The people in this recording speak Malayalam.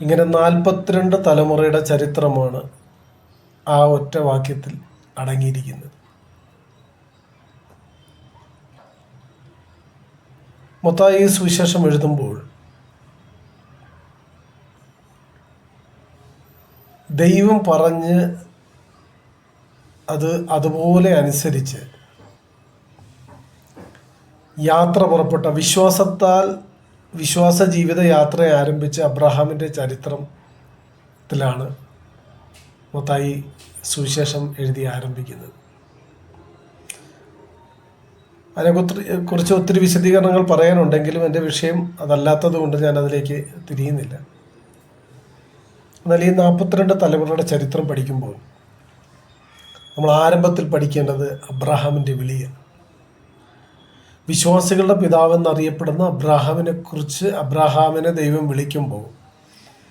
ഇങ്ങനെ 42 തലമുറയുടെ ചരിത്രമാണ് ആ ഒറ്റ വാക്യത്തിൽ അടങ്ങിയിരിക്കുന്നത്. മത്തായി സുവിശേഷം എഴുതുമ്പോൾ ദൈവം പറഞ്ഞ് അത് അതുപോലെ അനുസരിച്ച് യാത്ര പുറപ്പെട്ട വിശ്വാസത്താൽ വിശ്വാസ ജീവിത യാത്ര ആരംഭിച്ച അബ്രഹാമിൻ്റെ ചരിത്രത്തിലാണ് മത്തായി സുവിശേഷം എഴുതി ആരംഭിക്കുന്നത്. അതിനെക്കുറിച്ച് ഒത്തിരി വിശദീകരണങ്ങൾ പറയാനുണ്ടെങ്കിലും എൻ്റെ വിഷയം അതല്ലാത്തത് കൊണ്ട് ഞാൻ അതിലേക്ക് തിരിയുന്നില്ല. എന്നാൽ ഈ 42 തലമുറയുടെ ചരിത്രം പഠിക്കുമ്പോൾ നമ്മൾ ആരംഭത്തിൽ പഠിക്കേണ്ടത് അബ്രഹാമിൻ്റെ വിളിയാണ്. വിശ്വാസികളുടെ പിതാവെന്നറിയപ്പെടുന്ന അബ്രഹാമിനെ ദൈവം വിളിക്കുമ്പോൾ